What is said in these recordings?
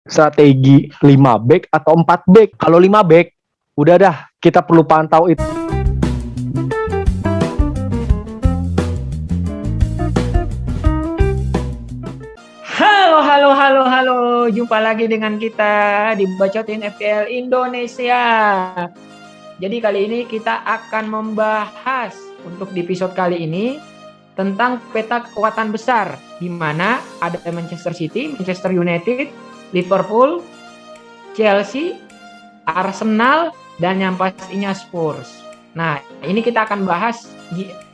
strategi 5 back atau 4 back. Kalau 5 back, udah dah kita perlu pantau itu. Halo. Jumpa lagi dengan kita di Bacotin FPL Indonesia. Jadi kali ini kita akan membahas untuk di episode kali ini tentang peta kekuatan besar, di mana ada Manchester City, Manchester United, Liverpool, Chelsea, Arsenal, dan yang pastinya Spurs. Nah, ini kita akan bahas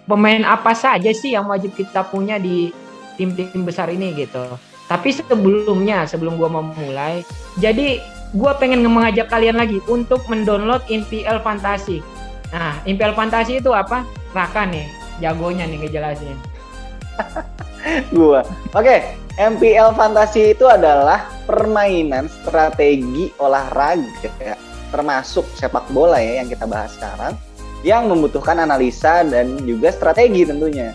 pemain apa saja sih yang wajib kita punya di tim-tim besar ini gitu. Tapi sebelum gue memulai, jadi gue pengen mengajak kalian lagi untuk mendownload MPL Fantasi. Nah, MPL Fantasi itu apa? Raka nih, jagonya nih ngejelasin. Oke, MPL Fantasi itu adalah permainan strategi olahraga, termasuk sepak bola ya yang kita bahas sekarang, yang membutuhkan analisa dan juga strategi tentunya.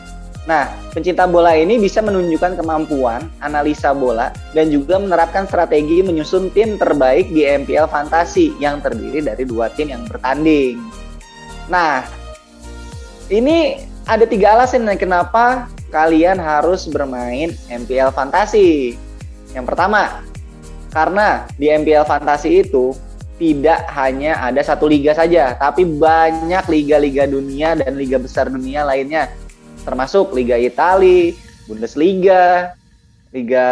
Nah, pencinta bola ini bisa menunjukkan kemampuan analisa bola dan juga menerapkan strategi menyusun tim terbaik di MPL Fantasi yang terdiri dari 2 tim yang bertanding. Nah, ini ada 3 alasan kenapa kalian harus bermain MPL Fantasi. Yang pertama, karena di MPL Fantasi itu tidak hanya ada 1 liga saja, tapi banyak liga-liga dunia dan liga besar dunia lainnya, termasuk Liga Italia, Bundesliga, Liga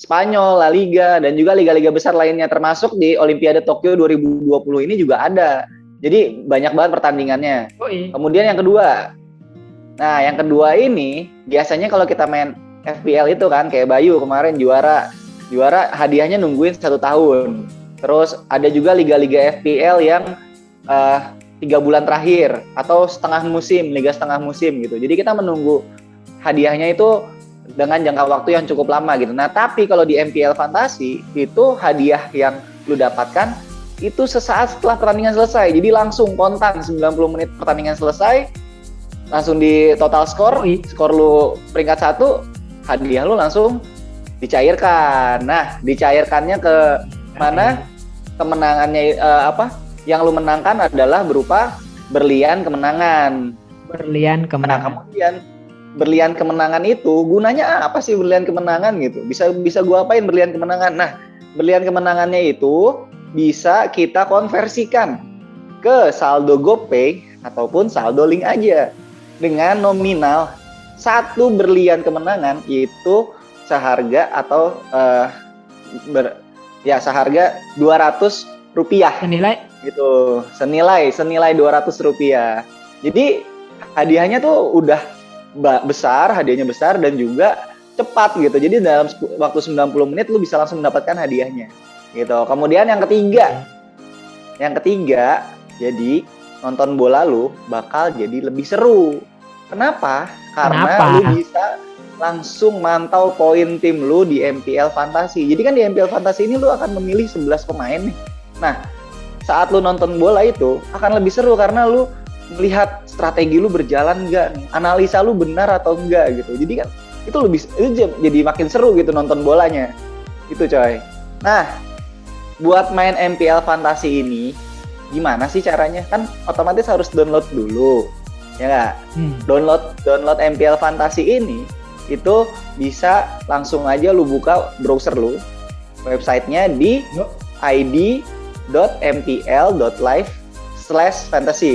Spanyol, La Liga, dan juga liga-liga besar lainnya, termasuk di Olimpiade Tokyo 2020 ini juga ada. Jadi banyak banget pertandingannya. Kemudian yang kedua ini biasanya kalau kita main FPL itu kan, kayak Bayu kemarin juara hadiahnya nungguin 1 tahun. Terus ada juga liga-liga FPL yang 3 bulan terakhir atau liga setengah musim gitu. Jadi kita menunggu hadiahnya itu dengan jangka waktu yang cukup lama gitu. Nah, tapi kalau di MPL Fantasi itu hadiah yang lu dapatkan itu sesaat setelah pertandingan selesai. Jadi langsung kontan 90 menit pertandingan selesai, langsung di total skor lu peringkat 1, hadiah lu langsung dicairkan. Nah, dicairkannya ke mana? Kemenangannya yang lu menangkan adalah berupa berlian kemenangan. Nah, kemudian berlian kemenangan itu gunanya apa sih berlian kemenangan gitu? Bisa gua apain berlian kemenangan? Nah, berlian kemenangannya itu bisa kita konversikan ke saldo GoPay ataupun saldo link aja dengan nominal 1 berlian kemenangan itu seharga atau seharga Rp200 gitu, senilai Rp200. Jadi hadiahnya tuh udah hadiahnya besar dan juga cepat gitu. Jadi dalam waktu 90 menit lu bisa langsung mendapatkan hadiahnya gitu. Kemudian yang ketiga, jadi nonton bola lu bakal jadi lebih seru. Kenapa? Karena lu bisa langsung mantau poin tim lu di MPL Fantasi. Jadi kan di MPL Fantasi ini lu akan memilih 11 pemain nih. Nah, saat lu nonton bola itu akan lebih seru karena lu melihat strategi lu berjalan enggak nih, analisa lu benar atau enggak gitu. Jadi kan itu jadi makin seru gitu nonton bolanya. Gitu coy. Nah, buat main MPL Fantasi ini gimana sih caranya? Kan otomatis harus download dulu. Ya enggak? Download MPL Fantasi ini itu bisa langsung aja lu buka browser lu, websitenya di id.mpl.live/fantasy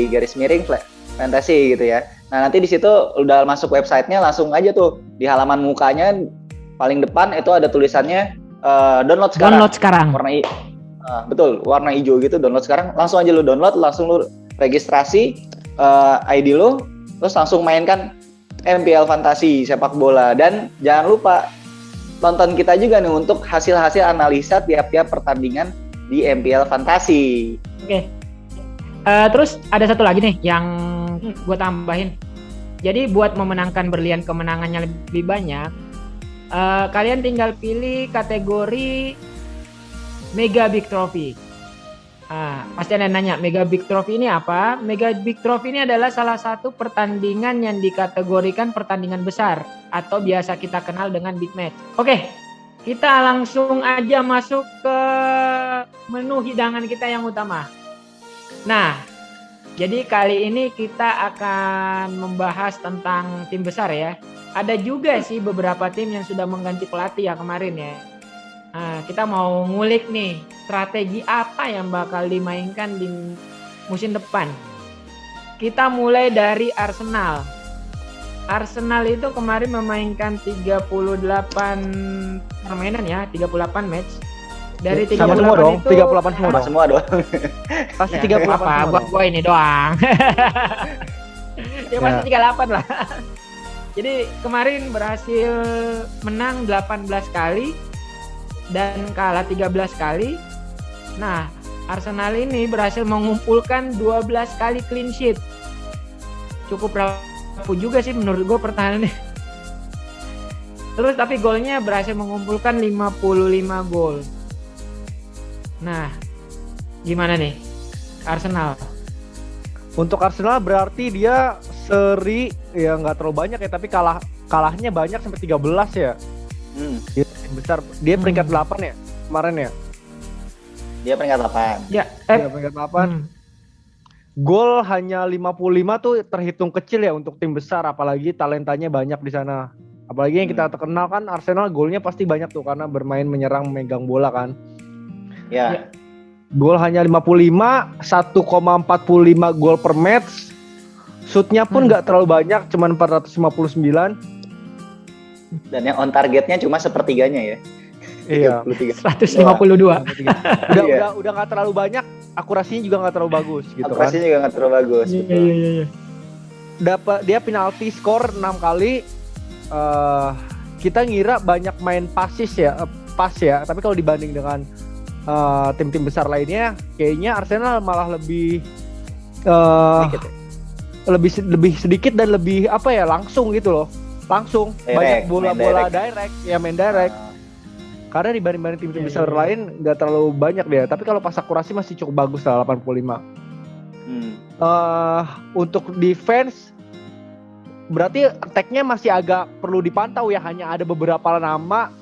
gitu ya. Nah, nanti di situ udah masuk websitenya, langsung aja tuh di halaman mukanya paling depan itu ada tulisannya download sekarang. Warna hijau gitu, download sekarang. Langsung aja lu download, langsung lu registrasi ID lu, terus langsung mainkan MPL Fantasi sepak bola. Dan jangan lupa tonton kita juga nih untuk hasil-hasil analisa tiap-tiap pertandingan di MPL Fantasi. Oke. Terus ada satu lagi nih yang gue tambahin. Jadi buat memenangkan berlian kemenangannya lebih banyak, kalian tinggal pilih kategori Mega Big Trophy. Pasti ada yang nanya, Mega Big Trophy ini apa? Mega Big Trophy ini adalah salah satu pertandingan yang dikategorikan pertandingan besar atau biasa kita kenal dengan Big Match. Oke, kita langsung aja masuk ke menu hidangan kita yang utama. Nah, jadi kali ini kita akan membahas tentang tim besar ya. Ada juga sih beberapa tim yang sudah mengganti pelatih ya kemarin ya. Nah, kita mau ngulik nih strategi apa yang bakal dimainkan di musim depan. Kita mulai dari Arsenal. Arsenal itu kemarin memainkan 38 permainan ya, 38 match. Dari 38 sama semua dong, itu 38 semua Sama dong. semua doang. Pasti ya, 38 apa, semua buat dong. gua ini doang. Ya pasti 38 lah. Jadi kemarin berhasil menang 18 kali dan kalah 13 kali. Nah, Arsenal ini berhasil mengumpulkan 12 kali clean sheet. Cukup rapuh juga sih menurut gue pertahanannya. Terus tapi golnya berhasil mengumpulkan 55 gol. Nah, gimana nih Arsenal? Untuk Arsenal berarti dia seri ya nggak terlalu banyak ya, tapi kalahnya banyak sampai 13 ya. Dia tim besar. Dia peringkat 8 ya kemarin ya. Dia peringkat 8. Ya, Dia peringkat 8. Gol hanya 55 tuh terhitung kecil ya untuk tim besar, apalagi talentanya banyak di sana. Apalagi yang kita terkenal kan Arsenal golnya pasti banyak tuh karena bermain menyerang megang bola kan. Ya. Gol hanya 55, 1,45 gol per match. Shootnya pun nggak terlalu banyak, cuma 459. Dan yang on targetnya cuma sepertiganya ya. Iya. 152. Udah nggak terlalu banyak, akurasinya juga nggak terlalu bagus gitu Akurasinya juga nggak terlalu bagus. Betul. Iya. Dapat dia penalti skor 6 kali. Kita ngira banyak main pas ya, tapi kalau dibanding dengan tim-tim besar lainnya, kayaknya Arsenal malah lebih Sedikit ya? lebih sedikit dan lebih apa ya, langsung gitu loh, langsung banyak bola-bola direct ya, main direct. Karena dibanding tim-tim besar lain nggak terlalu banyak dia, tapi kalau pas akurasi masih cukup bagus lah, 85. Untuk defense berarti attack-nya masih agak perlu dipantau ya, hanya ada beberapa nama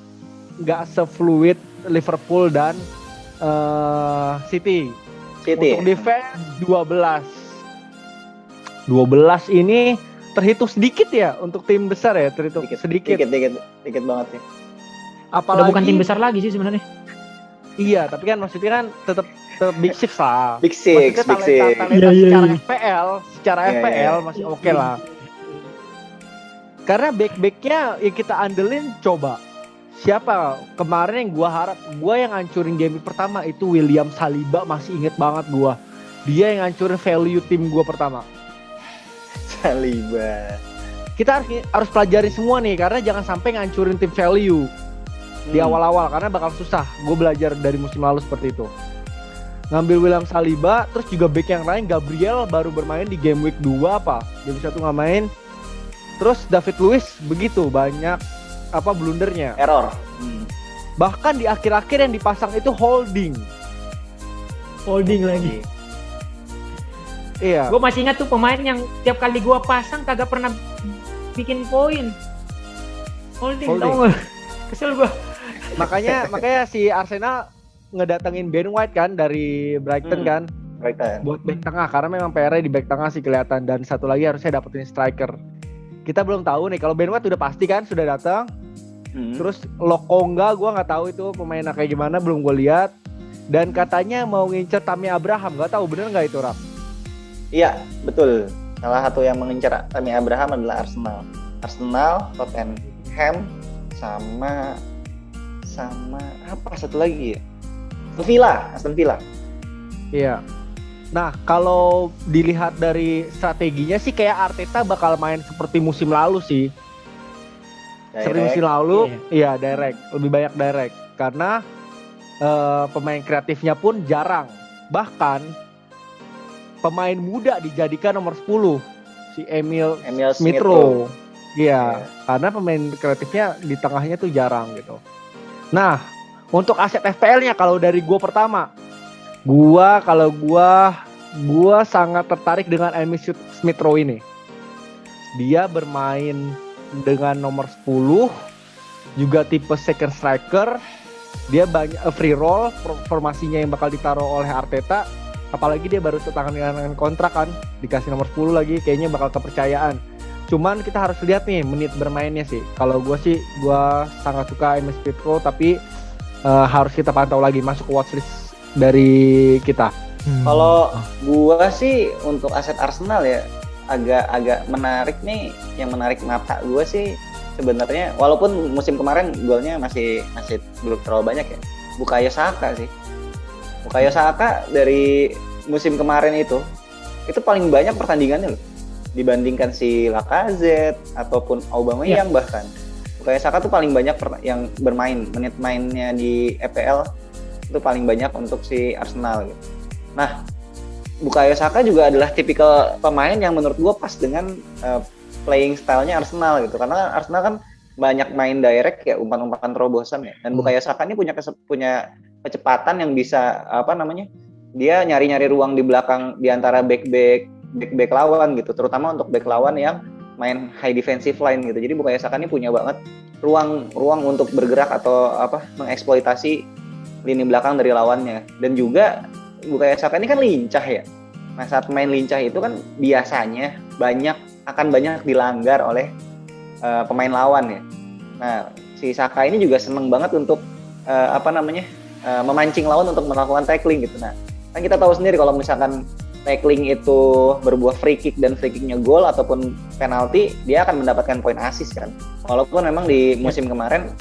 nggak se-fluid Liverpool dan City. Untuk defense 12 ini terhitung sedikit ya untuk tim besar ya, terhitung sedikit banget sih. Apalagi Udah bukan tim besar lagi sih sebenarnya. Iya, tapi kan maksudnya kan tetap Big Six lah. Big Six. Talenta secara FPL masih oke lah. Karena back-backnya yang kita andelin, coba siapa kemarin yang gua yang hancurin game pertama itu William Saliba, masih inget banget gua. Dia yang hancurin value tim gua pertama. Saliba. Kita harus pelajari semua nih, karena jangan sampai ngancurin tim value di awal-awal, karena bakal susah. Gue belajar dari musim lalu seperti itu. Ngambil William Saliba, terus juga back yang lain, Gabriel baru bermain di game week 2 apa, game 1 nggak main. Terus David Luiz begitu banyak blundernya, Error. Bahkan di akhir-akhir yang dipasang itu holding lagi. Iya. Gue masih ingat tuh pemain yang tiap kali gue pasang kagak pernah bikin poin. Holding. Tau gak? Kesel gue. Makanya si Arsenal ngedatengin Ben White kan dari Brighton kan. Brighton. Buat back tengah, karena memang PR-nya di back tengah sih kelihatan, dan satu lagi harusnya dapetin striker. Kita belum tahu nih, kalau Ben White udah pasti kan sudah datang. Terus Lokonga gue nggak tahu itu pemainnya kayak gimana, belum gue lihat. Dan katanya mau ngincer Tammy Abraham, nggak tahu bener nggak itu, Ram? Iya, betul. Salah satu yang mengincar Tammy Abraham adalah Arsenal, Tottenham, sama apa satu lagi ya? Aston Villa. Iya. Nah, kalau dilihat dari strateginya sih kayak Arteta bakal main seperti musim lalu sih. Seperti musim lalu, iya direct, lebih banyak direct. Karena pemain kreatifnya pun jarang. Bahkan pemain muda dijadikan nomor 10, si Emil Smith Rowe. Iya, karena pemain kreatifnya di tengahnya tuh jarang gitu. Nah, untuk aset FPL-nya kalau dari gua pertama, gua sangat tertarik dengan Emil Smith Rowe ini. Dia bermain dengan nomor 10 juga tipe second striker. Dia banyak free roll, formasinya yang bakal ditaruh oleh Arteta. Apalagi dia baru dengan kontrak kan, dikasih nomor 10 lagi, kayaknya bakal kepercayaan. Cuman kita harus lihat nih menit bermainnya sih. Kalau gue sangat suka Emil Smith Rowe, tapi harus kita pantau lagi, masuk ke watchlist dari kita. Kalau gue sih untuk aset Arsenal ya agak menarik nih, yang menarik mata gue sih sebenarnya, walaupun musim kemarin golnya masih belum terlalu banyak ya. Bukayo Saka sih. Bukayo Saka dari musim kemarin itu paling banyak pertandingannya loh, dibandingkan si Lacazette ataupun Aubameyang bahkan. Bukayo Saka tuh paling banyak yang bermain, menit mainnya di EPL itu paling banyak untuk si Arsenal gitu. Nah, Bukayo Saka juga adalah tipikal pemain yang menurut gue pas dengan playing style-nya Arsenal gitu, karena Arsenal kan banyak main direct ya, umpan-umpan terobosan ya, dan Bukayo Saka ini punya kecepatan yang bisa dia nyari-nyari ruang di belakang di antara back lawan gitu, terutama untuk back lawan yang main high defensive line gitu. Jadi Bukayo Saka ini punya banget ruang untuk bergerak atau mengeksploitasi lini belakang dari lawannya. Dan juga Bukayo Saka ini kan lincah ya. Nah, saat main lincah itu kan biasanya akan banyak dilanggar oleh pemain lawan ya. Nah, si Saka ini juga seneng banget untuk memancing lawan untuk melakukan tackling gitu. Nah, kan kita tahu sendiri kalau misalkan tackling itu berbuah free kick dan free kicknya gol ataupun penalti, dia akan mendapatkan poin assist kan. Walaupun memang di musim kemarin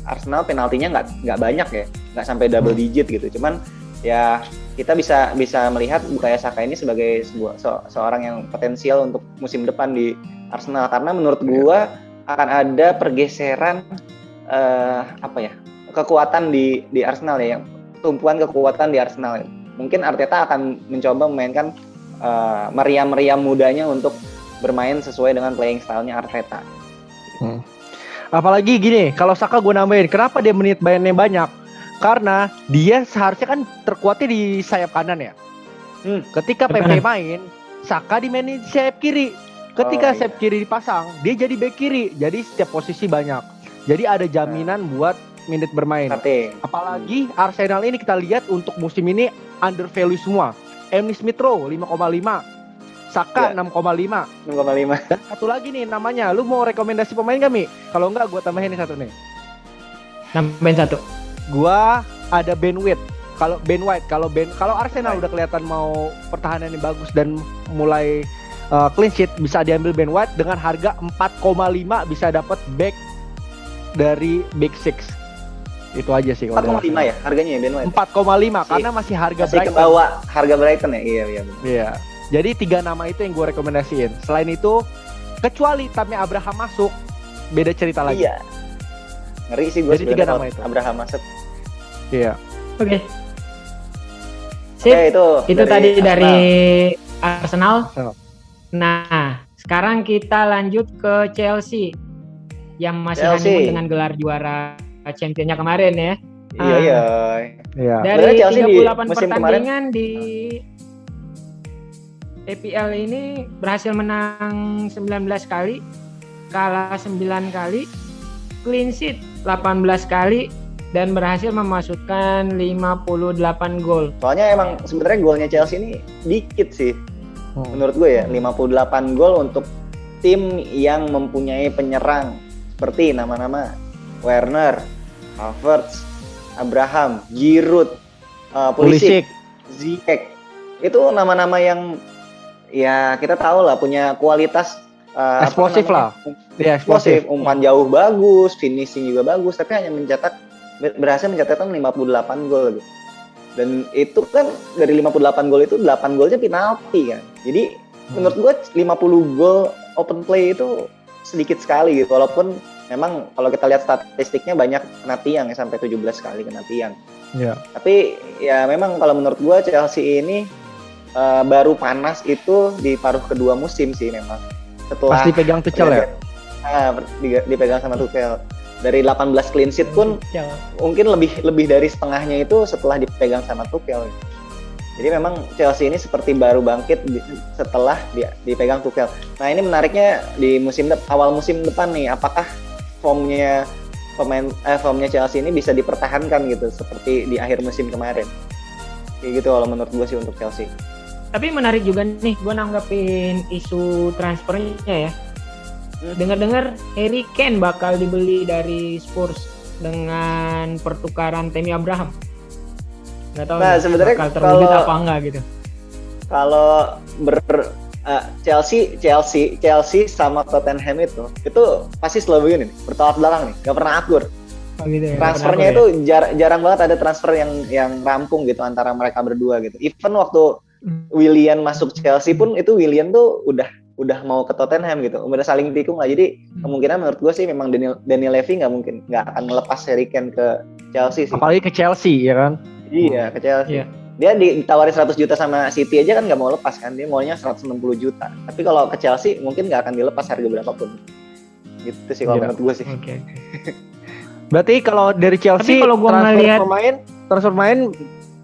Arsenal penaltinya nggak banyak ya, nggak sampai double digit gitu. Cuman ya kita bisa melihat Bukayo Saka ini sebagai seorang yang potensial untuk musim depan di Arsenal, karena menurut gua akan ada pergeseran kekuatan di Arsenal ya, tumpuan kekuatan di Arsenal. Mungkin Arteta akan mencoba memainkan meriam-meriam mudanya untuk bermain sesuai dengan playing style-nya Arteta. Apalagi gini, kalau Saka gue nambahin, kenapa dia menit mainnya banyak? Karena dia seharusnya kan terkuatnya di sayap kanan ya. Ketika PP main, Saka dimainin di sayap kiri. Ketika sayap kiri dipasang, dia jadi back kiri. Jadi setiap posisi banyak. Jadi ada jaminan buat menit bermain. Apalagi Arsenal ini kita lihat untuk musim ini under value semua. Emil Smith Rowe 5,5, Saka 6,5. Dan satu lagi nih namanya, lu mau rekomendasi pemain gak Mi? Kalau enggak gue tambahin nih satu nih. Nambahin satu. Gua ada Ben White. Kalau Arsenal udah kelihatan mau pertahanan yang bagus dan mulai clean sheet, bisa diambil Ben White dengan harga 4,5, bisa dapat back dari Big Six. Itu aja sih. 4,5 ya harganya ya Ben White. 4,5 karena masih harga Brighton. Ke bawah harga Brighton ya. Iya. Jadi 3 nama itu yang gue rekomendasiin. Selain itu, kecuali Tammy Abraham masuk, beda cerita lagi. Iya. Ngeri sih gue sebenarnya nama itu. Abraham masuk. Iya. Oke. Sip. Itu tadi dari Arsenal. Nah, sekarang kita lanjut ke Chelsea yang masih honeymoon dengan gelar juara championnya kemarin ya. Iya. Dari 38 pertandingan di EPL ini berhasil menang 19 kali, kalah 9 kali, clean sheet 18 kali, dan berhasil memasukkan 58 gol. Soalnya emang sebenarnya golnya Chelsea ini dikit sih. Menurut gue ya, 58 gol untuk tim yang mempunyai penyerang seperti nama-nama Werner, Havertz, Abraham, Giroud, Pulisic, Ziyech. Itu nama-nama yang ya kita tahu lah punya kualitas eksplosif lah. Ya, eksplosif, umpan jauh bagus, finishing juga bagus, tapi hanya berhasil mencatatkan 58 gol gitu. Dan itu kan dari 58 gol itu 8 golnya penalti kan. Jadi menurut gue 50 gol open play itu sedikit sekali gitu. Walaupun memang kalau kita lihat statistiknya banyak kena tiang ya, sampai 17 kali kena tiang. Iya. Tapi ya memang kalau menurut gue Chelsea ini baru panas itu di paruh kedua musim sih memang. Setelah pasti pegang Tuchel ya? Dipegang sama Tuchel. Dari 18 clean sheet pun mungkin lebih dari setengahnya itu setelah dipegang sama Tuchel. Jadi memang Chelsea ini seperti baru bangkit setelah dipegang Tuchel. Nah ini menariknya di awal musim depan nih, apakah formnya formnya Chelsea ini bisa dipertahankan gitu seperti di akhir musim kemarin. Kayak gitu kalau menurut gue sih untuk Chelsea. Tapi menarik juga nih, gue nanggepin isu transfernya ya. Dengar-dengar Harry Kane bakal dibeli dari Spurs dengan pertukaran Tammy Abraham. Nggak tahu sebenarnya bakal terwujud apa enggak gitu. Kalau Chelsea sama Tottenham itu pasti selalu begini nih, bertolak belakang nih, nggak pernah akur. Oh gitu ya, transfernya itu jarang banget ada transfer yang rampung gitu antara mereka berdua gitu. Even waktu Willian masuk Chelsea pun itu Willian tuh udah mau ke Tottenham gitu, udah saling tikung lah. Jadi kemungkinan menurut gue sih memang Daniel Levy nggak akan melepas Harry Kane ke Chelsea sih. Apalagi ke Chelsea ya kan? Iya, ke Chelsea. Iya. Dia ditawarin 100 juta sama City aja kan nggak mau lepas kan, dia maunya 160 juta. Tapi kalau ke Chelsea mungkin nggak akan dilepas harga berapapun. Gitu sih kalau menurut gue sih. Okay. Berarti kalau dari Chelsea kalau gua transfer pemain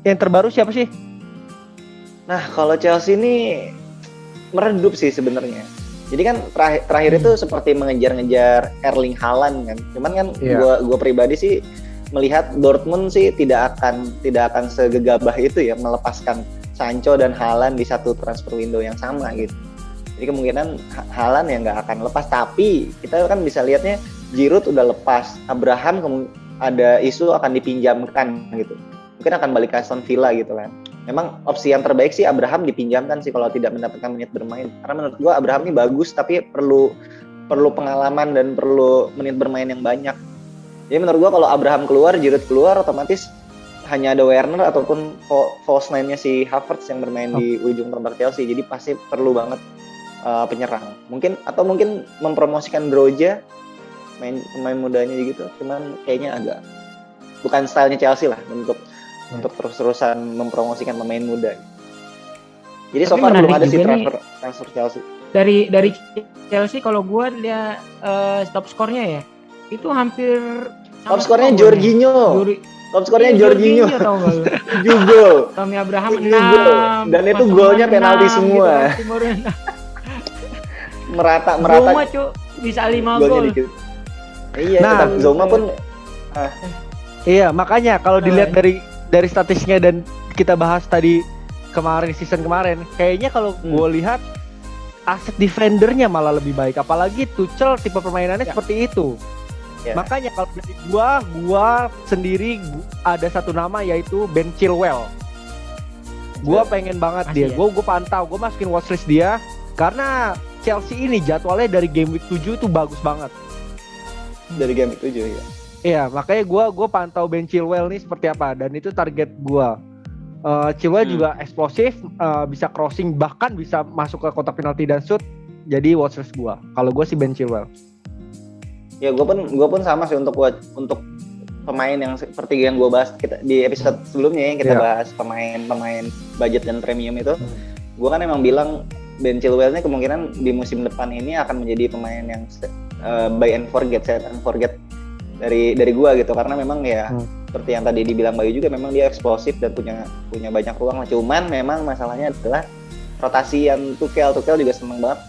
yang terbaru siapa sih? Nah, kalau Chelsea ini meredup sih sebenarnya. Jadi kan terakhir itu seperti mengejar-ngejar Erling Haaland kan. Cuman kan gua pribadi sih melihat Dortmund sih tidak akan segegabah itu ya melepaskan Sancho dan Haaland di satu transfer window yang sama gitu. Jadi kemungkinan Haaland ya nggak akan lepas, tapi kita kan bisa lihatnya Giroud udah lepas, Abraham ada isu akan dipinjamkan gitu. Mungkin akan balik ke Aston Villa gitu kan. Memang opsi yang terbaik sih Abraham dipinjamkan sih kalau tidak mendapatkan menit bermain. Karena menurut gua Abraham ini bagus tapi perlu pengalaman dan perlu menit bermain yang banyak. Jadi menurut gua kalau Abraham keluar, Giroud keluar, otomatis hanya ada Werner ataupun false nine-nya si Havertz yang bermain di ujung tombak Chelsea. Jadi pasti perlu banget penyerang. Mungkin mempromosikan Broja, pemain mudanya gitu. Cuman kayaknya agak bukan stylenya Chelsea lah untuk terus-terusan mempromosikan pemain muda. Jadi so far belum ada sih transfer Chelsea. Dari Chelsea kalau gue lihat top skornya ya itu hampir top skornya Jorginho. Top skornya Jorginho. 7 gol. Tammy Abraham 6. Dan itu golnya penalti semua. Gitu, merata. Zoma bisa 5 gol. Iya, tetap Zoma pun iya, makanya kalau dilihat dari statistiknya dan kita bahas tadi season kemarin, kayaknya kalau gue lihat aset defendernya malah lebih baik, apalagi Tuchel tipe permainannya seperti itu. Makanya kalau dari gua sendiri ada satu nama yaitu Ben Chilwell. Gua pengen banget dia. Gua pantau, gua masukin watchlist dia karena Chelsea ini jadwalnya dari game week 7 itu bagus banget. Dari game week 7 ya. Iya, makanya gue pantau Ben Chilwell nih seperti apa, dan itu target gue. Chilwell juga eksplosif, bisa crossing, bahkan bisa masuk ke kotak penalti dan shoot. Jadi watchlist gue. Kalau gue sih Ben Chilwell. Ya gue pun sama sih untuk pemain yang seperti yang gue bahas di episode sebelumnya yang kita bahas pemain budget dan premium itu. Gue kan emang bilang Ben Chilwell ini kemungkinan di musim depan ini akan menjadi pemain yang buy and forget, set and forget dari gua gitu, karena memang ya seperti yang tadi dibilang Bayu juga, memang dia eksplosif dan punya banyak ruang. Cuman memang masalahnya adalah rotasi yang Tuchel juga seneng banget,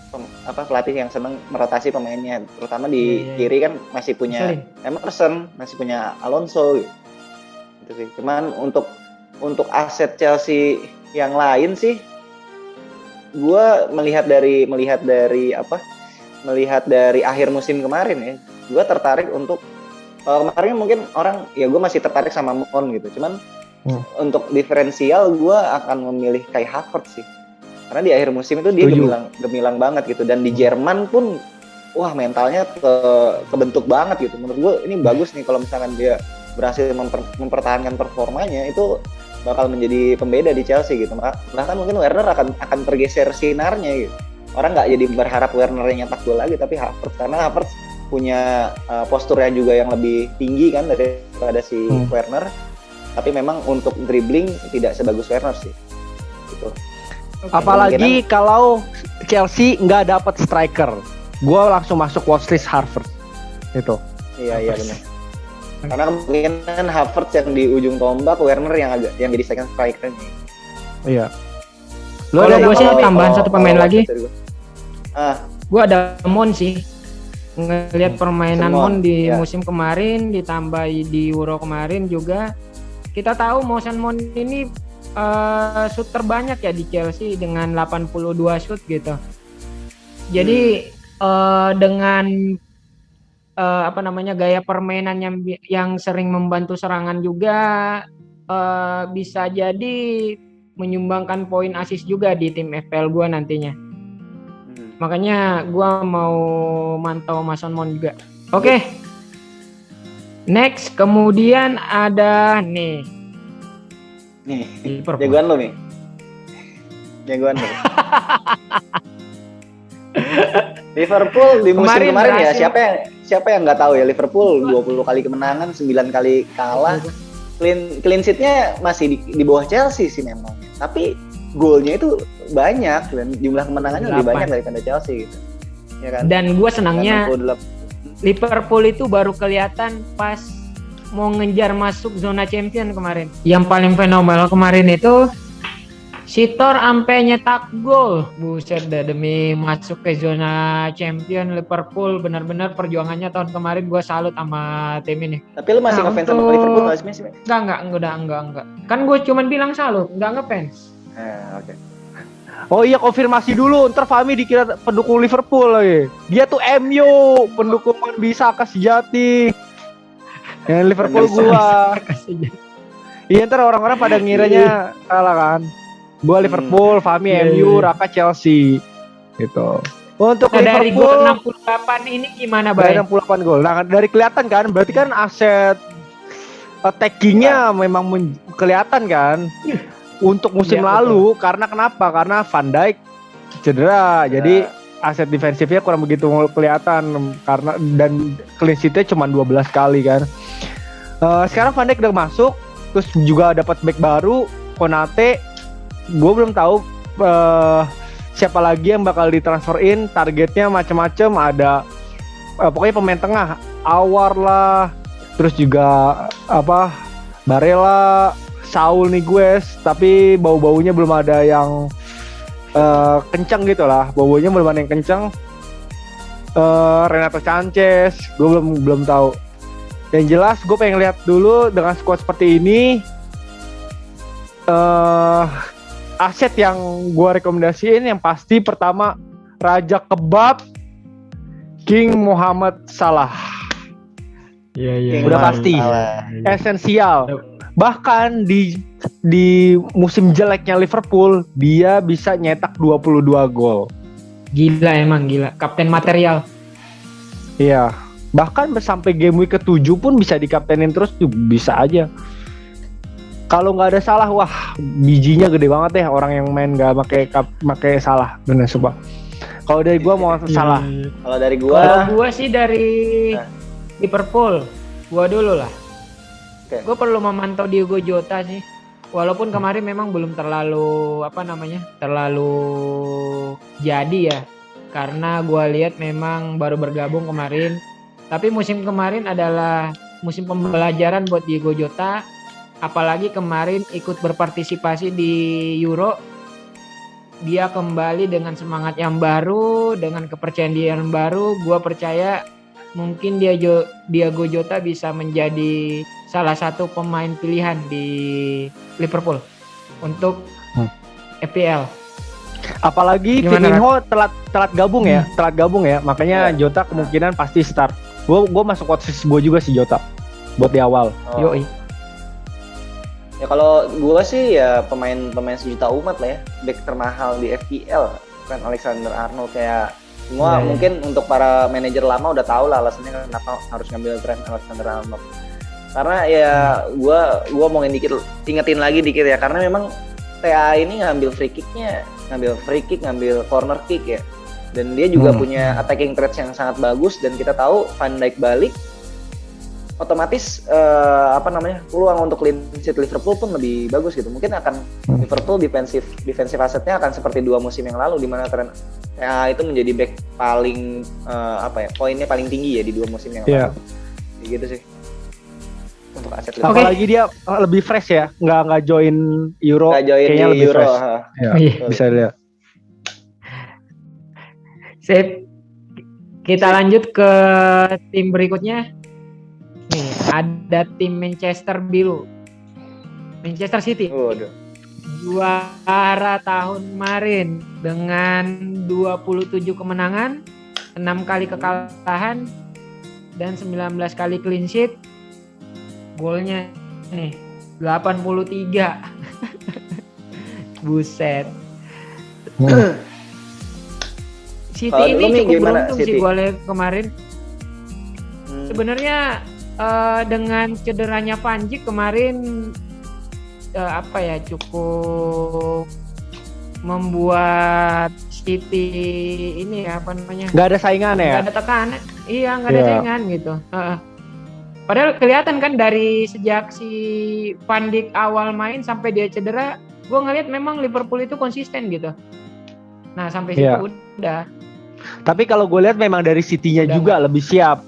pelatih yang seneng merotasi pemainnya, terutama di kiri kan masih punya Emerson, masih punya Alonso gitu sih. Cuman untuk aset Chelsea yang lain sih gua melihat dari akhir musim kemarin ya, gua tertarik untuk kemarin mungkin orang ya gue masih tertarik sama Mon gitu, cuman untuk diferensial gue akan memilih Kai Havertz sih, karena di akhir musim itu dia gemilang banget gitu, dan di Jerman pun wah mentalnya kebentuk banget gitu. Menurut gue ini bagus nih kalau misalkan dia berhasil mempertahankan performanya, itu bakal menjadi pembeda di Chelsea gitu. Bahkan mungkin Werner akan tergeser sinarnya gitu, orang nggak jadi berharap Werner nyetak gol lagi, tapi Havertz, karena Havertz punya posturnya juga yang lebih tinggi kan daripada si Werner, tapi memang untuk dribbling tidak sebagus Werner sih gitu. Apalagi kalau Chelsea nggak dapat striker, gue langsung masuk watchlist Havertz itu. Iya benar, karena kemungkinan Havertz yang di ujung tombak, Werner yang jadi second striker nih. Iya. Kalau gue sih tambahan satu pemain lagi. Gue ada Mon sih. ngelihat permainan Mon, Mon di ya. musim kemarin ditambah di Euro kemarin juga. Kita tahu Mason Mount ini shoot terbanyak ya di Chelsea dengan 82 shoot gitu. Jadi dengan gaya permainan yang sering membantu serangan juga bisa jadi menyumbangkan poin assist juga di tim FPL gua nantinya. Makanya gua mau mantau Mason Mount juga. Oke. Next, kemudian ada nih Liverpool. Jagoan lo nih. Jagoan lo. Liverpool di musim kemarin ya, siapa yang nggak tahu ya, Liverpool 20 kali kemenangan, 9 kali kalah. Clean sheet-nya masih di bawah Chelsea sih memang. Tapi golnya itu banyak dan jumlah kemenangannya lebih banyak daripada Chelsea gitu. Ya kan? Dan gue senangnya Liverpool itu baru kelihatan pas mau ngejar masuk zona champion kemarin. Yang paling fenomenal kemarin itu Sitor sampai nyetak gol. Buset dah, demi masuk ke zona champion Liverpool. Benar-benar perjuangannya tahun kemarin gue salut sama tim ini. Tapi lu masih ngefans sama Liverpool nggak sih? Enggak. Kan gue cuman bilang salut, enggak ngefans. Oke. Oh iya, konfirmasi dulu, ntar Fahmi dikira pendukung Liverpool lagi. Dia tuh MU, pendukung Wan-Bissaka sejati. Yang Liverpool gua. Iya, ntar orang-orang pada ngiranya salah kan. Gua Liverpool, Fahmi MU, Raka Chelsea. Gitu. Untuk dari Liverpool gol 68 ini gimana, Bay? Dari 68 gol. Nah, dari kelihatan kan, berarti kan aset attacking-nya memang kelihatan kan. Untuk musim lalu, karena kenapa? Karena Van Dijk cedera, jadi aset defensifnya kurang begitu kelihatan karena dan clean sheet-nya cuma 12 kali kan. Sekarang Van Dijk udah masuk, terus juga dapat back baru, Konate. Gue belum tahu siapa lagi yang bakal ditransferin. Targetnya macam-macam, ada pokoknya pemain tengah, Awar lah, terus juga Barella, Saul Niguez, tapi bau-baunya belum ada yang kencang gitu lah. Bau-baunya belum ada yang kencang. Renato Sanchez, gue belum tahu. Yang jelas gue pengen lihat dulu dengan squad seperti ini. Aset yang gue rekomendasiin yang pasti pertama Raja Kebab, King Mohamed Salah. Iya. Udah pasti. Esensial. Bahkan di musim jeleknya Liverpool, dia bisa nyetak 22 gol. Gila. Kapten material. Iya. Bahkan sampai game week ke-7 pun bisa dikaptenin terus tuh, bisa aja. Kalau nggak ada Salah, wah bijinya gede banget deh orang yang main nggak pakai Salah. Bener sumpah. Kalau dari gua mau Salah. Kalau dari gua sih dari Liverpool. Gua dulu lah. Gue perlu memantau Diogo Jota sih. Walaupun kemarin memang belum terlalu jadi ya. Karena gue lihat memang baru bergabung kemarin. Tapi musim kemarin adalah musim pembelajaran buat Diogo Jota. Apalagi kemarin ikut berpartisipasi di Euro. Dia kembali dengan semangat yang baru, dengan kepercayaan yang baru. Gue percaya mungkin Diogo Jota bisa menjadi salah satu pemain pilihan di Liverpool untuk FPL. Apalagi Firmino telat gabung ya, makanya Jota kemungkinan pasti start. Gue masuk watchlist gue juga sih Jota buat di awal. Yoi. Ya kalau gue sih ya pemain sejuta umat lah ya, back termahal di FPL kan Alexander Arnold. Kayak semua mungkin untuk para manajer lama udah tahu lah alasannya kenapa harus ngambil tren Alexander Arnold. Karena ya gue mau ingetin lagi dikit ya, karena memang TA ini ngambil free kick, ngambil corner kick ya. Dan dia juga punya attacking traits yang sangat bagus, dan kita tahu Van Dijk balik otomatis peluang untuk clean sheet Liverpool pun lebih bagus gitu. Mungkin akan Liverpool defensive asetnya akan seperti 2 musim yang lalu, di mana tren TA itu menjadi back paling poinnya paling tinggi ya di 2 musim yang lalu. Gitu sih. Untuk aset apalagi dia lebih fresh ya, nggak join Euro, kayaknya lebih Euro. Fresh. Ya, bisa lihat. Sip. Kita lanjut ke tim berikutnya. Nih, ada tim Manchester biru. Manchester City. Waduh. Juara tahun kemarin dengan 27 kemenangan, 6 kali kekalahan, dan 19 kali clean sheet. Golnya nih 83. Buset. City Kalau ini lu nih cukup gimana, beruntung City? sih golnya kemarin. Sebenarnya dengan cederanya Panji kemarin cukup membuat City ini Nggak ada saingan ya? nggak ada tekanan, nggak ada saingan gitu. Padahal kelihatan kan dari sejak si Van Dijk awal main sampai dia cedera, gue ngeliat memang Liverpool itu konsisten gitu. Nah sampai situ udah. Tapi kalau gue lihat memang dari City-nya juga lebih siap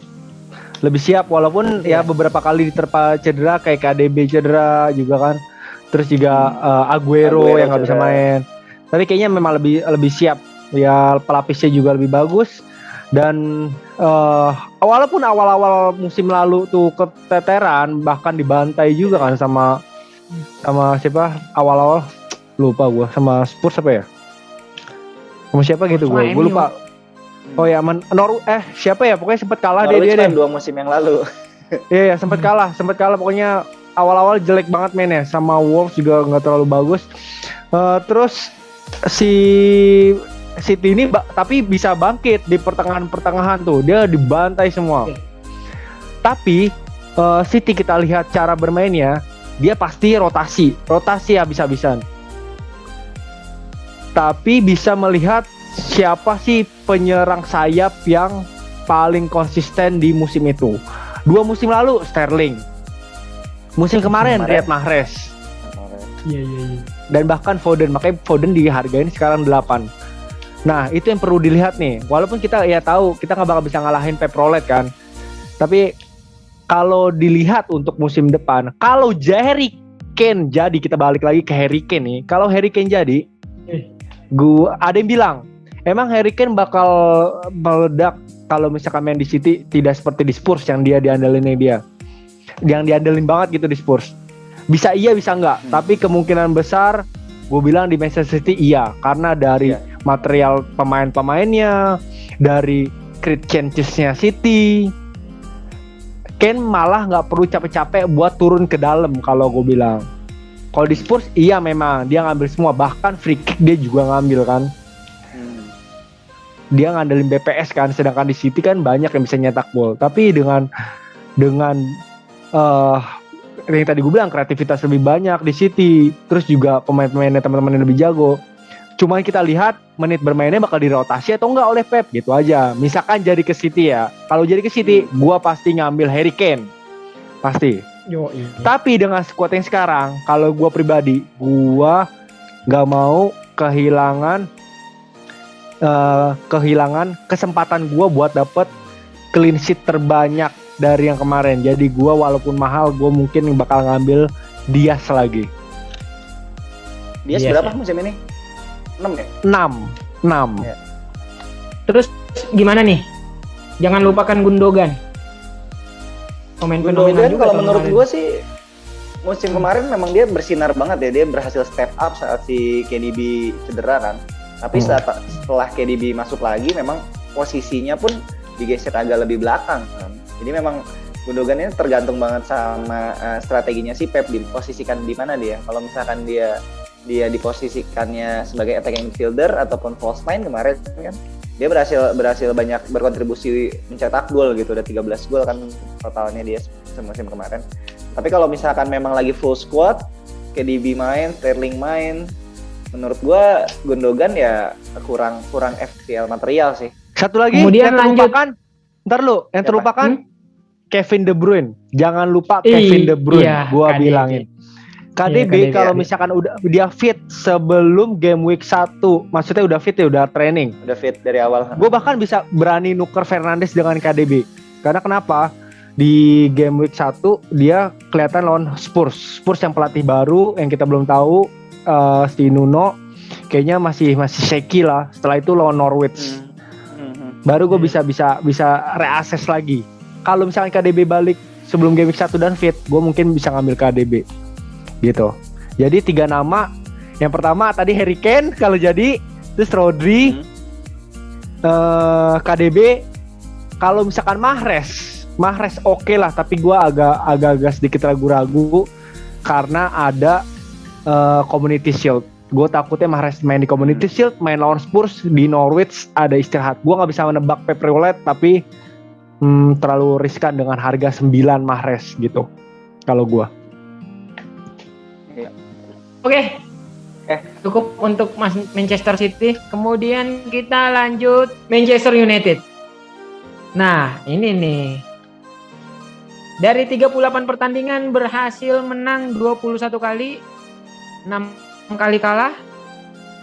walaupun ya beberapa kali diterpa cedera kayak KDB cedera juga kan, terus juga Aguero yang nggak bisa main. Tapi kayaknya memang lebih siap ya, pelapisnya juga lebih bagus. Dan walaupun awal-awal musim lalu tuh keteteran, bahkan dibantai juga kan sama siapa awal-awal, lupa gue, sama Spurs apa ya, sama siapa gitu, gue lupa. Oh ya, siapa ya, pokoknya sempat kalah dia 2 musim yang lalu. Iya, sempat kalah pokoknya awal-awal jelek banget mainnya, sama Wolves juga nggak terlalu bagus. Terus si City ini tapi bisa bangkit di pertengahan tuh, dia dibantai semua. Tapi City kita lihat cara bermainnya, dia pasti rotasi habis-habisan. Tapi bisa melihat siapa sih penyerang sayap yang paling konsisten di musim itu. 2 musim lalu Sterling, musim kemarin Riyad Mahrez. Iya. Dan bahkan Foden, makanya Foden dihargain sekarang 8. Nah itu yang perlu dilihat nih. Walaupun kita ya tahu kita nggak bakal bisa ngalahin Pep Roulette kan, tapi kalau dilihat untuk musim depan, kalau Harry Kane jadi, kita balik lagi ke Harry Kane nih. Kalau Harry Kane jadi, ada yang bilang emang Harry Kane bakal meledak kalau misalkan main di City, tidak seperti di Spurs yang dia diandelin banget gitu di Spurs. Bisa iya bisa enggak, tapi kemungkinan besar gue bilang di Manchester City iya, karena dari material pemain-pemainnya, dari create chances-nya City, Kane malah nggak perlu capek-capek buat turun ke dalam kalau gue bilang. Kalau di Spurs iya memang dia ngambil semua, bahkan free kick dia juga ngambil kan. Dia ngandelin BPS kan, sedangkan di City kan banyak yang bisa nyetak gol. Tapi dengan yang tadi gue bilang kreativitas lebih banyak di City, terus juga pemain-pemainnya teman-teman yang lebih jago. Cuman kita lihat menit bermainnya bakal dirotasi atau enggak oleh Pep, gitu aja. Misalkan jadi ke City ya, kalau jadi ke City, gue pasti ngambil Harry Kane, pasti. Tapi dengan skuad yang sekarang, kalau gue pribadi, gue nggak mau kehilangan kesempatan gue buat dapet clean sheet terbanyak dari yang kemarin. Jadi gue walaupun mahal, gue mungkin bakal ngambil Dias lagi. Dias berapa musim ini? 6 ya? 6. Ya. Terus gimana nih? Jangan lupakan Gundogan. Gundogan kalau menurut gue sih musim kemarin memang dia bersinar banget ya. Dia berhasil step up saat si KDB cedera kan. Tapi setelah KDB masuk lagi, memang posisinya pun digeser agak lebih belakang kan. Jadi memang Gundogan ini tergantung banget sama strateginya si Pep, diposisikan di mana dia. Kalau misalkan dia diposisikannya sebagai attacking midfielder ataupun false nine kemarin kan, dia berhasil banyak berkontribusi mencetak gol gitu, udah 13 gol kan totalnya dia semusim kemarin. Tapi kalau misalkan memang lagi full squad, KDB main, Sterling main, menurut gua Gundogan ya kurang FPL material sih. Satu lagi kemudian yang terlupakan, yang terlupakan Kevin De Bruyne. Jangan lupa Kevin De Bruyne, gua bilangin. KDB kalau misalkan udah dia fit sebelum game week 1, maksudnya udah fit ya, udah training, udah fit dari awal. Gue bahkan bisa berani nuker Fernandes dengan KDB. Karena kenapa? Di game week 1 dia kelihatan lawan Spurs yang pelatih baru yang kita belum tahu, si Nuno kayaknya masih shaky lah. Setelah itu lawan Norwich. Baru gue bisa reassess lagi. Kalau misalnya KDB balik sebelum Game Week 1 dan fit, gue mungkin bisa ngambil KDB gitu. Jadi 3 nama. Yang pertama tadi Harry Kane kalau jadi, terus Rodri, KDB. Kalau misalkan Mahrez oke lah, tapi gue agak sedikit ragu-ragu karena ada Community Shield. Gue takutnya Mahrez main di Community Shield, main lawan Spurs di Norwich ada istirahat. Gue nggak bisa menebak Pep Roulette, tapi terlalu riskan dengan harga 9 Mahrez gitu. Kalau gue. Oke. Cukup untuk Manchester City. Kemudian kita lanjut Manchester United. Nah, ini nih. Dari 38 pertandingan berhasil menang 21 kali, 6 kali kalah,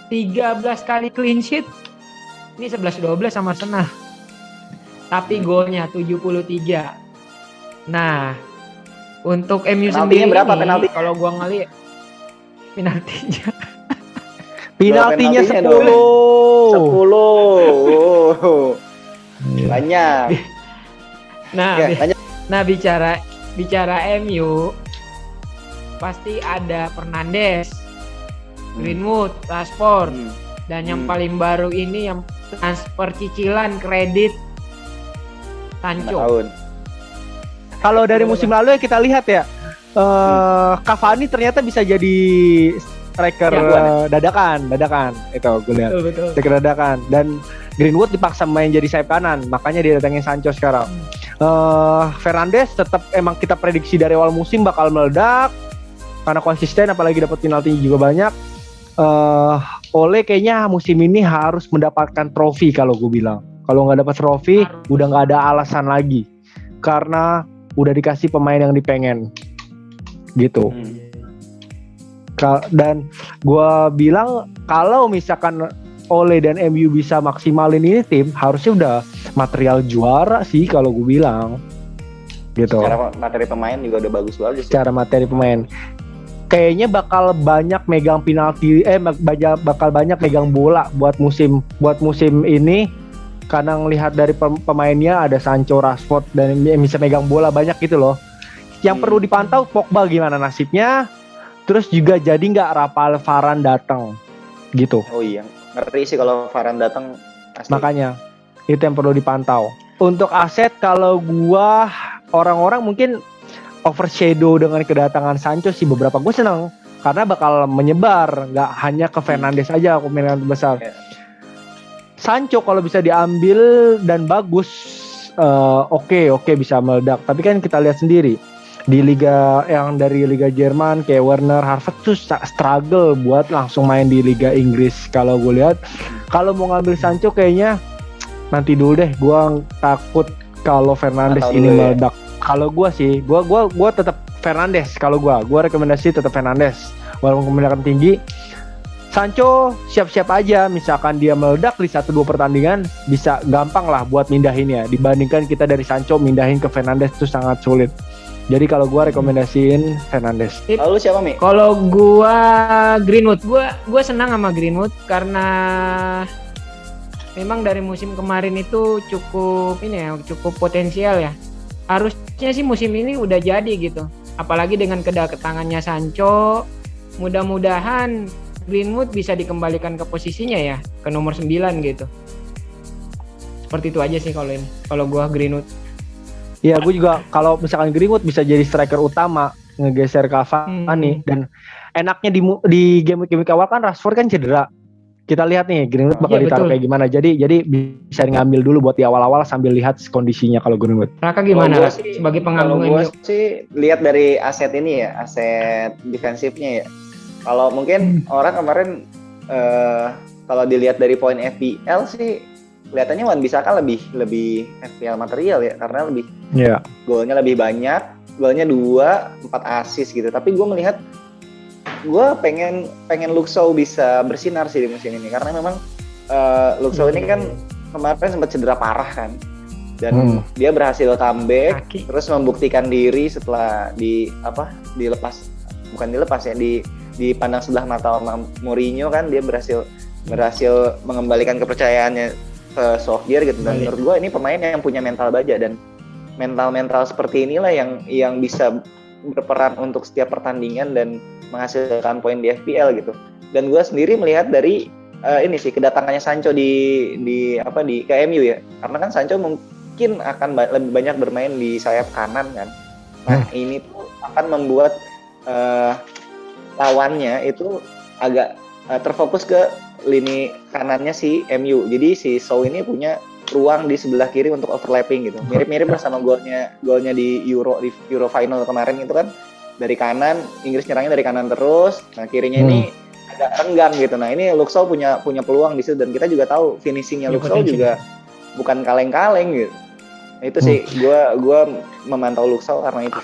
13 kali clean sheet. Ini 11-12 sama Arsenal. Tapi golnya 73. Nah, untuk MU sendiri berapa penalti? Kalau gua ngelihat penaltinya 10. Banyak. Nah, bicara MU pasti ada Fernandes, Greenwood, Rashford, dan yang paling baru ini yang transfer cicilan kredit Sancho. Kalau dari musim lalu ya kita lihat ya, Cavani ternyata bisa jadi striker dadakan itu gue lihat. Betul. Striker dadakan, dan Greenwood dipaksa main jadi sayap kanan, makanya dia datangin Sancho sekarang. Fernandes tetap emang kita prediksi dari awal musim bakal meledak karena konsisten, apalagi dapat penalti juga banyak. Ole kayaknya musim ini harus mendapatkan trofi kalau gue bilang. Kalau nggak dapat trofi, udah nggak ada alasan lagi karena udah dikasih pemain yang dipengen gitu. Dan gue bilang kalau misalkan Ole dan MU bisa maksimalin ini tim, harusnya udah material juara sih kalau gue bilang gitu. Secara materi pemain juga udah bagus banget. Secara materi pemain kayaknya bakal banyak megang penalti, bakal banyak megang bola buat musim ini, karena ngelihat dari pemainnya ada Sancho, Rashford, dan bisa megang bola banyak gitu loh. Yang perlu dipantau Pogba gimana nasibnya, terus juga jadi nggak Rafael Varane datang gitu. Oh iya, ngeri sih kalau Varane datang. Makanya itu yang perlu dipantau. Untuk aset, kalau gua orang-orang mungkin overshadow dengan kedatangan Sancho sih, beberapa gue senang karena bakal menyebar, nggak hanya ke Fernandes aja pemain besar. Sancho kalau bisa diambil dan bagus, oke bisa meledak. Tapi kan kita lihat sendiri di liga yang dari Liga Jerman kayak Werner, Harvard tuh struggle buat langsung main di Liga Inggris. Kalau gue lihat, kalau mau ngambil Sancho kayaknya nanti dulu deh. Gue takut kalau Fernandes ini meledak. Kalau gue sih, gue tetap Fernandes. Kalau gue rekomendasi tetap Fernandes. Walaupun kemenangan tinggi, Sancho siap-siap aja. Misalkan dia meledak di 1-2 pertandingan, bisa gampang lah buat mindahinnya. Dibandingkan kita dari Sancho mindahin ke Fernandes itu sangat sulit. Jadi kalau gue rekomendasiin Fernandes. Lalu siapa Mi? Kalau gue Greenwood, gue senang sama Greenwood karena memang dari musim kemarin itu cukup potensial ya. Harusnya sih musim ini udah jadi gitu. Apalagi dengan kedatangannya Sancho, mudah-mudahan Greenwood bisa dikembalikan ke posisinya ya, ke nomor 9 gitu. Seperti itu aja sih kalau gua Greenwood. Ya, gue juga kalau misalkan Greenwood bisa jadi striker utama, ngegeser Cavani, dan enaknya di game awal kan Rashford kan cedera. Kita lihat nih Greenwood bakal ditaruh kayak gimana. Jadi bisa ngambil dulu buat di awal-awal sambil lihat kondisinya kalau Greenwood. Raka gimana sebagai pengagum MU? Gue sih lihat dari aset ini ya, aset defensifnya ya. Kalau mungkin orang kemarin kalau dilihat dari poin FPL sih kelihatannya Wan-Bissaka lebih FPL material ya, karena lebih golnya lebih banyak, golnya 2, 4 assist gitu. Tapi gue melihat gue pengen Luke Shaw bisa bersinar sih di musim ini, karena memang Luke Shaw ini kan kemarin sempat cedera parah kan, dan dia berhasil comeback terus membuktikan diri setelah dipandang sebelah mata sama Mourinho kan. Dia berhasil mengembalikan kepercayaannya ke Solskjaer gitu. Dan menurut gue ini pemain yang punya mental baja, dan mental seperti inilah yang bisa berperan untuk setiap pertandingan dan menghasilkan poin di FPL gitu. Dan gue sendiri melihat dari ini sih kedatangannya Sancho di ke MU ya, karena kan Sancho mungkin akan lebih banyak bermain di sayap kanan kan. Nah ini tuh akan membuat lawannya itu agak terfokus ke lini kanannya si MU. Jadi si Shaw ini punya ruang di sebelah kiri untuk overlapping gitu. Mirip-mirip lah sama golnya di Euro final kemarin itu kan, dari kanan Inggris nyerangnya dari kanan terus. Nah kirinya ini agak renggang gitu. Nah ini Luke Shaw punya peluang di situ, dan kita juga tahu finishingnya Luke Shaw juga bukan kaleng-kaleng gitu. Nah, itu sih gue memantau Luke Shaw karena itu.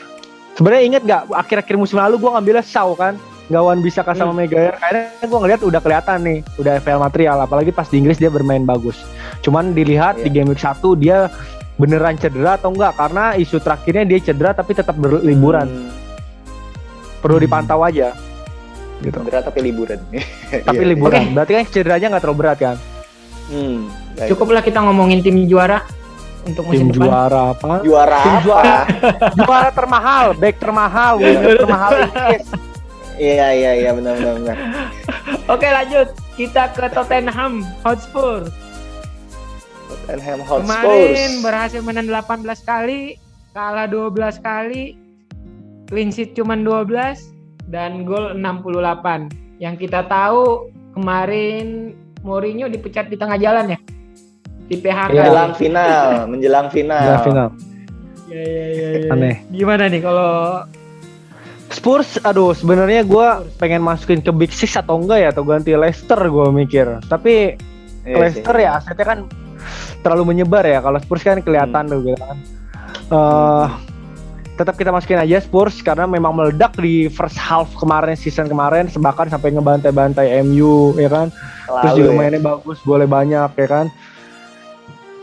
Sebenarnya inget gak akhir-akhir musim lalu gue ngambilnya Shaw kan, Gawan Bisaka sama Maguire. Kayaknya gue ngeliat udah kelihatan nih, udah FPL material, apalagi pas di Inggris dia bermain bagus. Cuman dilihat di game week 1 dia beneran cedera atau enggak, karena isu terakhirnya dia cedera tapi tetap berliburan. Perlu dipantau aja. Gitu. Cedera tapi liburan. Tapi liburan. Berarti kan cederanya nggak terlalu berat kan? Cukuplah kita ngomongin tim juara untuk musim depan. Juara apa? Juara termahal, back termahal, winger termahal Inggris. Iya benar. Oke lanjut, kita ke Tottenham Hotspur. Kemarin berhasil menang 18 kali, kalah 12 kali, clean sheet cuma 12 dan gol 68. Yang kita tahu kemarin Mourinho dipecat di tengah jalan ya, di PHK. Menjelang final. Ya. Aneh. Gimana nih kalau Spurs? Aduh, sebenarnya gue pengen masukin ke Big Six atau enggak ya, atau ganti Leicester gue mikir. Tapi Leicester ya asetnya kan terlalu menyebar ya. Kalau Spurs kan kelihatan tuh gitu kan. Tetap kita masukin aja Spurs karena memang meledak di first half kemarin, season kemarin, bahkan sampai ngebantai-bantai MU ya kan. Terus juga mainnya bagus, boleh banyak ya kan.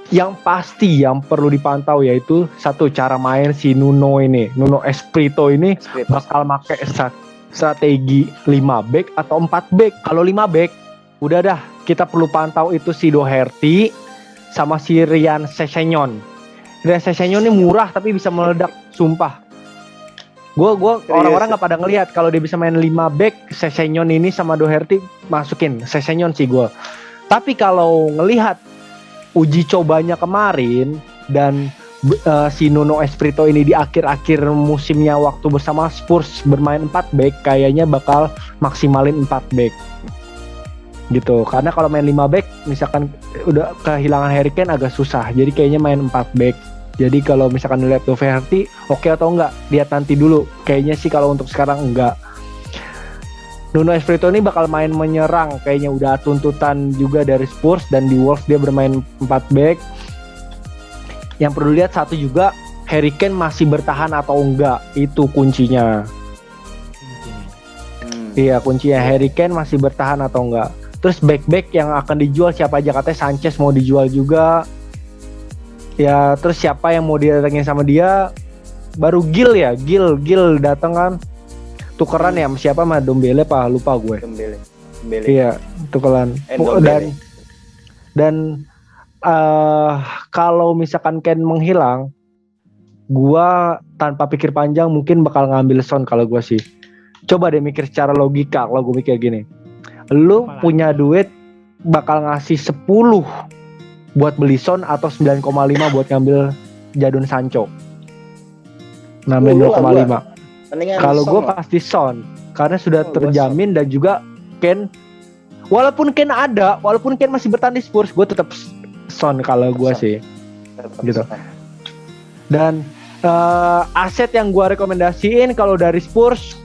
Yang pasti yang perlu dipantau yaitu satu, cara main si Nuno Espirito ini bakal pakai strategi 5 back atau 4 back. Kalau 5 back udah dah, kita perlu pantau itu si Doherty sama si Ryan Sessegnon. Ryan Sessegnon ini murah tapi bisa meledak, sumpah. Gue orang-orang nggak pada ngelihat kalau dia bisa main 5 back, Sessegnon ini sama Doherty masukin Sessegnon sih gue. Tapi kalau ngelihat uji cobanya kemarin dan si Nuno Espirito ini di akhir-akhir musimnya waktu bersama Spurs bermain 4 back, kayaknya bakal maksimalin 4 back gitu. Karena kalau main 5 back misalkan udah kehilangan Harry Kane agak susah, jadi kayaknya main 4 back. Jadi kalau misalkan lihat Doherty oke atau enggak, lihat nanti dulu. Kayaknya sih kalau untuk sekarang enggak. Nuno Espirito ini bakal main menyerang, kayaknya udah tuntutan juga dari Spurs, dan di Wolves dia bermain 4 back. Yang perlu lihat satu juga, Harry Kane masih bertahan atau enggak, itu kuncinya. Iya, kuncinya Harry Kane masih bertahan atau enggak. Terus back-back yang akan dijual siapa aja, katanya Sanchez mau dijual juga. Ya, terus siapa yang mau didatengin sama dia? Baru Gil datang kan. Tukeran ya sama siapa, sama Dombele apa lupa gue. Dombele. Iya, tukeran. Dan kalau misalkan Ken menghilang, gua tanpa pikir panjang mungkin bakal ngambil Son kalau gua sih. Coba deh mikir secara logika, kalau gue mikir gini. Lu punya duit bakal ngasih 10 buat beli Son atau 9,5 buat ngambil Jadon Sancho. Namanya 0,5. Kalau gue pasti Son, karena sudah terjamin, dan juga Ken, walaupun Ken masih bertahan di Spurs, gue tetap Son kalau gue sih, gitu. Dan aset yang gue rekomendasiin kalau dari Spurs,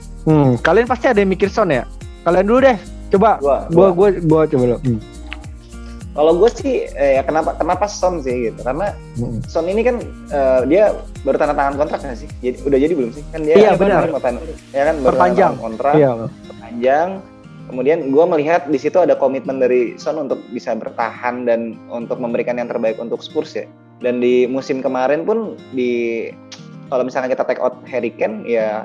kalian pasti ada yang mikir Son ya. Kalian dulu deh, coba. Gue coba dulu. Kalau gue sih kenapa Son sih gitu, karena Son ini kan dia baru tanda tangan kontrak nggak sih? Udah jadi belum sih? Kan dia iya benar. Ya kan baru perpanjang kontrak, perpanjang. Kemudian gue melihat di situ ada komitmen dari Son untuk bisa bertahan dan untuk memberikan yang terbaik untuk Spurs ya. Dan di musim kemarin pun kalau misalnya kita take out Harry Kane ya,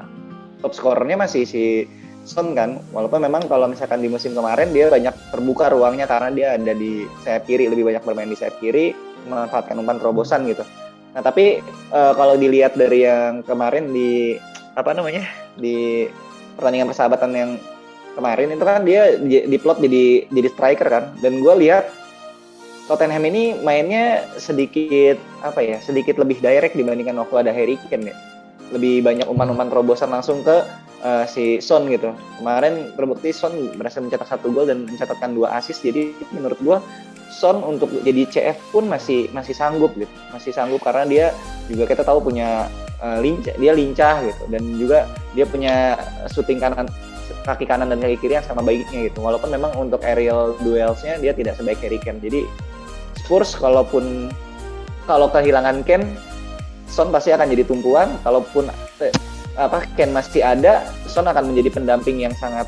top scorernya masih si Son kan, walaupun memang kalau misalkan di musim kemarin dia banyak terbuka ruangnya karena dia ada di sayap kiri, lebih banyak bermain di sayap kiri, memanfaatkan umpan terobosan gitu. Nah tapi kalau dilihat dari yang kemarin di di pertandingan persahabatan yang kemarin itu kan dia diplot jadi striker kan, dan gue lihat Tottenham ini mainnya sedikit lebih direct dibandingkan waktu ada Harry Kane ya. Lebih banyak umpan-umpan terobosan langsung ke si Son gitu. Kemarin terbukti Son berhasil mencetak 1 gol dan mencatatkan 2 assist. Jadi menurut gua Son untuk jadi CF pun masih sanggup gitu. Masih sanggup karena dia juga kita tahu punya lincah gitu, dan juga dia punya shooting kaki kanan dan kaki kiri yang sama baiknya gitu. Walaupun memang untuk aerial duelsnya dia tidak sebaik Harry Kane. Jadi Spurs kalau kehilangan Kane, Son pasti akan jadi tumpuan. Kalaupun Kane masih ada, Son akan menjadi pendamping yang sangat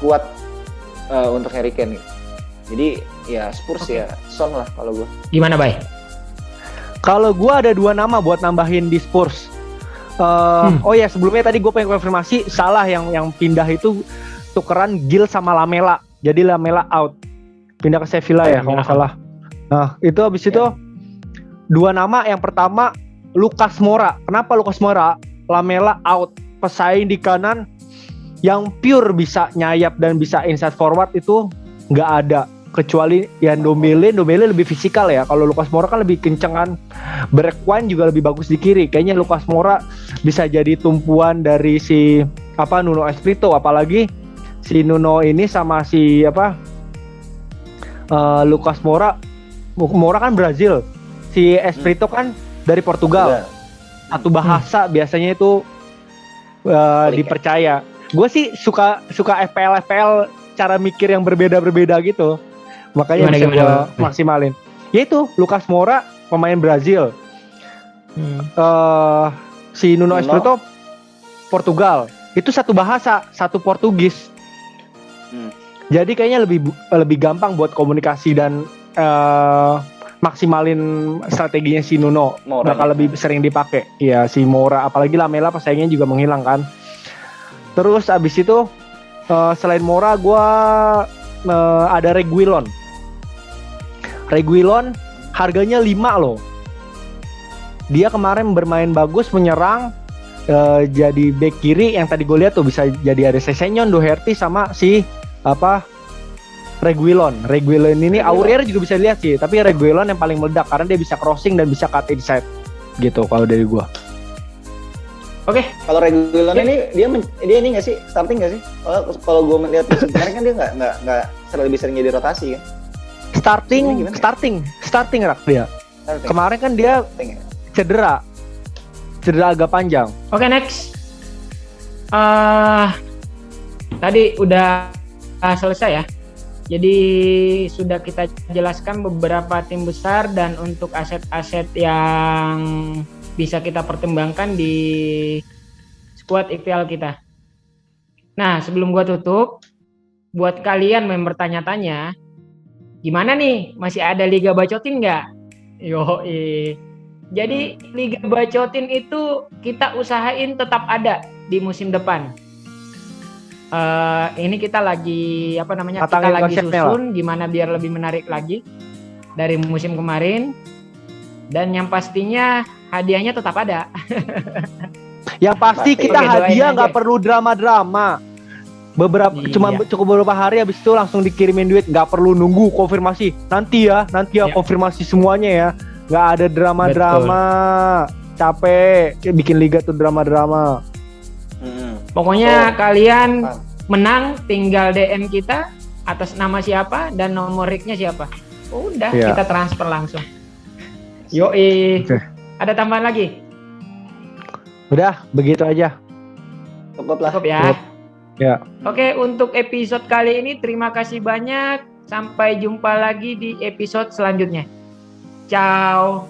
kuat untuk Harry Kane. Jadi ya Spurs ya Son lah kalau gue. Gimana, Bay? Kalau gue ada 2 nama buat nambahin di Spurs. Oh ya, sebelumnya tadi gue pengen konfirmasi, salah yang pindah itu tukeran Gil sama Lamela. Jadi Lamela out, pindah ke Sevilla ya kalau nggak salah. Nah itu habis itu 2 nama. Yang pertama Lucas Moura. Kenapa Lucas Moura? Lamela out, pesaing di kanan yang pure bisa nyayap dan bisa inside forward itu nggak ada, kecuali yang Ndombele lebih fisikal ya. Kalau Lucas Moura kan lebih kenceng kan, Bergwijn juga lebih bagus di kiri. Kayaknya Lucas Moura bisa jadi tumpuan dari si Nuno Espirito, apalagi si Nuno ini sama si Lucas Moura kan Brazil, si Espirito kan dari Portugal. Satu bahasa biasanya itu dipercaya. Gue sih suka FPL cara mikir yang berbeda gitu. Makanya bisa gue maksimalin. Yaitu Lucas Moura pemain Brazil. Si Nuno Espirito Portugal. Itu satu bahasa, satu Portugis. Jadi kayaknya lebih gampang buat komunikasi dan maksimalin strateginya si Nuno. Bakal lebih sering dipakai. Iya, si Moura, apalagi Lamela pesaingnya juga menghilang kan. Terus abis itu selain Moura gue ada Reguilon harganya 5 loh. Dia kemarin bermain bagus menyerang, jadi back kiri yang tadi gue lihat tuh bisa jadi ada Sessegnon, Doherty sama si Reguilon ini Aurier juga bisa lihat sih, tapi Reguilon yang paling meledak karena dia bisa crossing dan bisa cut inside gitu kalau dari gua. Oke. Kalau Reguilon ini dia ini nggak sih starting nggak sih? Kalau gua melihat kemarin kan dia nggak lebih sering jadi rotasi kan? Starting rak dia. Kemarin kan dia cedera agak panjang. Oke, next. Tadi udah selesai ya. Jadi sudah kita jelaskan beberapa tim besar dan untuk aset-aset yang bisa kita pertimbangkan di squad IPL kita. Nah, sebelum gua tutup, buat kalian yang bertanya-tanya, gimana nih? Masih ada Liga Bacotin nggak? Jadi Liga Bacotin itu kita usahain tetap ada di musim depan. Ini kita lagi kita lagi susun gimana biar lebih menarik lagi dari musim kemarin, dan yang pastinya hadiahnya tetap ada. Yang pasti kita hadiah nggak perlu drama-drama. Cukup beberapa hari habis itu langsung dikirimin duit, nggak perlu nunggu konfirmasi. Nanti ya konfirmasi semuanya ya. Nggak ada drama-drama. Capek bikin liga tuh drama-drama. Pokoknya kalian menang tinggal DM kita atas nama siapa dan nomor RIK-nya siapa. Udah kita transfer langsung. Okay. Ada tambahan lagi? Udah, begitu aja. Cukup ya. Ya. Oke, untuk episode kali ini terima kasih banyak. Sampai jumpa lagi di episode selanjutnya. Ciao.